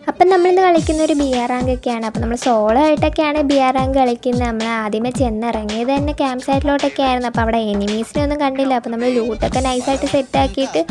അപ്പം നമ്മളിന്ന് കളിക്കുന്ന ഒരു ബിയർ റാങ്കൊക്കെയാണ്. അപ്പോൾ നമ്മൾ സോളോ ആയിട്ടൊക്കെയാണ് ബിയർ റാങ്ക് കളിക്കുന്നത്. നമ്മൾ ആദ്യമേ ചെന്നിറങ്ങിയത് തന്നെ ക്യാമ്പ് സൈറ്റിലോട്ടൊക്കെ ആയിരുന്നു. അപ്പോൾ അവിടെ എനിമീസിനെ ഒന്നും കണ്ടില്ല. അപ്പോൾ നമ്മൾ ലൂട്ടൊക്കെ നൈസായിട്ട് സെറ്റാക്കിയിട്ട്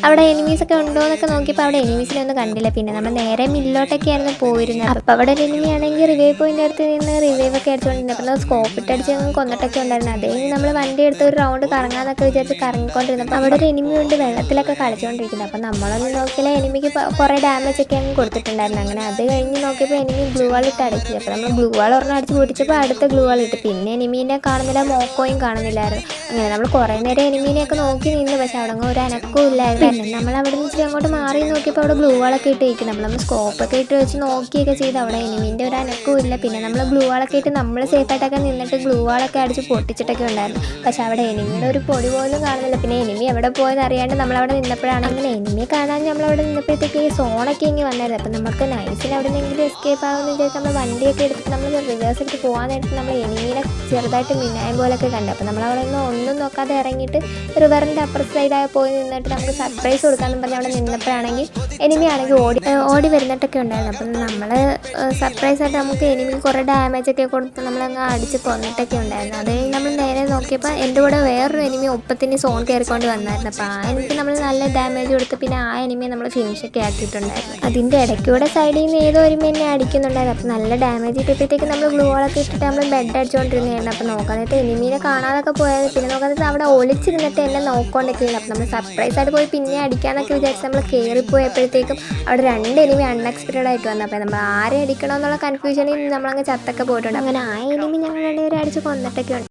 അവിടെ എനിമീസൊക്കെ ഉണ്ടോ എന്നൊക്കെ നോക്കിയപ്പോൾ അവിടെ എനിമീസിനെ ഒന്നും കണ്ടില്ല. പിന്നെ നമ്മൾ നേരെ മില്ലോട്ടൊക്കെ ആയിരുന്നു പോയിരുന്നത്. അപ്പോൾ അവിടെ ഒരു എനിമി ആണെങ്കിൽ റിവൈവ് പോയിൻ്റെ അടുത്ത് നിന്ന് റിവൈവ് ഒക്കെ അടിച്ചുകൊണ്ടിരുന്നത്. അപ്പോൾ നമ്മൾ സ്കോപ്പ് ഇട്ടടിച്ച് കൊന്നിട്ടൊക്കെ ഉണ്ടായിരുന്നു. അതേ നമ്മൾ വണ്ടി എടുത്ത് ഒരു റൗണ്ട് കറങ്ങാന്നൊക്കെ വിചാരിച്ച് കറങ്ങിക്കൊണ്ടിരുന്നത്. അപ്പോൾ അവിടെ ഒരു എനിമി ഉണ്ട് വെള്ളത്തിലൊക്കെ കളിച്ചുകൊണ്ടിരിക്കുന്നത്. അപ്പോൾ നമ്മളൊന്നും നോക്കിയാൽ എനിമിക്ക് കുറേ ഡാമേജ് ഒക്കെ അങ്ങ് കൊടുത്തിട്ടുണ്ടായിരുന്നു. അങ്ങനെ അത് കഴിഞ്ഞ് നോക്കിയപ്പോൾ എനിമി ഗ്ലൂ വാൾ ഇട്ട് അടക്കി. അപ്പോൾ നമ്മൾ ഗ്ലൂ വാൾ ഒരെണ്ണം അടിച്ച് പൊട്ടിച്ചപ്പോൾ അടുത്ത ഗ്ലൂ വാൾ ഇട്ട്. പിന്നെ എനിമീനെ കാണുന്നില്ല, മോക്കോയും കാണുന്നില്ലായിരുന്നു. അങ്ങനെ നമ്മൾ കുറേ നേരം എനിമീനെയൊക്കെ നോക്കി നിന്ന്, പക്ഷെ അവിടെ ഒരു അനക്കവും ഇല്ലായിരുന്നു. പിന്നെ നമ്മൾ അവിടെ നിന്ന് ഇച്ചിരി അങ്ങോട്ട് മാറി നോക്കിയപ്പോൾ അവിടെ ഗ്ലൂ വാളൊക്കെ ഇട്ട് വയ്ക്കും. നമ്മൾ സ്കോപ്പൊക്കെ ഇട്ട് വെച്ച് നോക്കിയൊക്കെ ചെയ്ത് അവിടെ എനിമീൻ്റെ ഒരു അനക്കവും ഇല്ല. പിന്നെ നമ്മൾ ഗ്ലൂ വാളൊക്കെ ഇട്ട് നമ്മൾ സേഫായിട്ടൊക്കെ നിന്നിട്ട് ഗ്ലൂ വാളൊക്കെ അടിച്ച് പൊട്ടിച്ചിട്ടൊക്കെ ഉണ്ടായിരുന്നു. പക്ഷെ അവിടെ എനിമിയുടെ ഒരു പൊടി പോലും കാണുന്നില്ല. പിന്നെ എനിമി എവിടെ പോയെന്ന് അറിയാണ്ട് നമ്മളവിടെ നിന്നപ്പോഴാണ് അങ്ങനെ എനിമിയെ കാണാൻ നമ്മളവിടെ നിന്നപ്പോഴത്തേക്ക് ഈ സോണൊക്കെ ഇങ്ങനെ വന്നായിരുന്നു. അപ്പം നമുക്ക് നൈസിൽ അവിടെ നിന്നെങ്കിലും എസ്കേപ്പ് ആകുമെന്ന് വിചാരിച്ച് നമ്മൾ വണ്ടിയൊക്കെ എടുത്തിട്ട് നമ്മൾ റിവേഴ്സ് എടുത്ത് പോകാൻ നേരത്ത് നമ്മൾ എനിമീനെ ചെറുതായിട്ട് മിന്നായം പോലൊക്കെ കണ്ടു. അപ്പോൾ നമ്മളവിടെ നിന്ന് ഒന്നും നോക്കാതെ ഇറങ്ങിയിട്ട് റിവറിൻ്റെ അപ്പുറ സൈഡായി പോയി നിന്നിട്ട് നമുക്ക് സർപ്രൈസ് കൊടുക്കാമെന്ന് പറഞ്ഞ് അവിടെ നിന്നപ്പോഴാണെങ്കിൽ എനിമി ആണെങ്കിൽ ഓടി വരുന്നിട്ടൊക്കെ ഉണ്ടായിരുന്നു. അപ്പം നമ്മൾ സർപ്രൈസായിട്ട് നമുക്ക് എനിമി കുറേ ഡാമേജൊക്കെ കൊടുത്ത് നമ്മളങ്ങ് അടിച്ച് കൊന്നിട്ടൊക്കെ ഉണ്ടായിരുന്നു. അത് കഴിഞ്ഞ് നമ്മൾ നേരെ നോക്കിയപ്പോൾ എൻ്റെ കൂടെ വേറൊരു എനിമി ഒപ്പത്തിന് സോൺ കയറിക്കൊണ്ട് വന്നായിരുന്നു. അപ്പോൾ ആ എനിമിക്ക് നമ്മൾ നല്ല ഡാമേജ് കൊടുത്ത് പിന്നെ ആ എനിമിയെ നമ്മൾ ഫിനിഷൊക്കെ ആക്കിയിട്ടുണ്ടായിരുന്നു. അതിൻ്റെ ഇടയ്ക്കൂടെ സൈഡിൽ നിന്ന് ഏതോ ഒരു എന്നെ അടിക്കുന്നുണ്ടായിരുന്നു. അപ്പോൾ നല്ല ഡാമേജ് കിട്ടിയപ്പോഴത്തേക്ക് നമ്മൾ ഗ്ലൂ വാളൊക്കെ ഇട്ടിട്ട് നമ്മൾ ബെഡ് അടിച്ചുകൊണ്ടിരുന്നതായിരുന്നു. അപ്പോൾ നോക്കാനായിട്ട് എനിമീനെ കാണാതൊക്കെ പോയത്. പിന്നെ നോക്കാനായിട്ട് അവിടെ ഒളിച്ചിരുന്നിട്ട് എന്നെ നോക്കൊണ്ടൊക്കെയാണ്. അപ്പോൾ നമ്മൾ സർപ്രൈസായിട്ട് പോയി പിന്നെ അടിക്കാമെന്നൊക്കെ വിചാരിച്ച് നമ്മൾ കയറിപ്പോയപ്പോഴത്തേക്കും അവിടെ രണ്ട് എനിമി അൺഎക്സ്പെക്റ്റഡ് ആയിട്ട് വന്നു. അപ്പോൾ നമ്മൾ ആരെ അടിക്കണമെന്നുള്ള കൺഫ്യൂഷനിൽ നമ്മളങ്ങ് ചത്തൊക്കെ പോയിട്ടുണ്ട്. അങ്ങനെ ആ എനിമി ഞങ്ങൾ രണ്ടുപേരും അടിച്ച് കൊന്നിട്ടൊക്കെ ഉണ്ട്.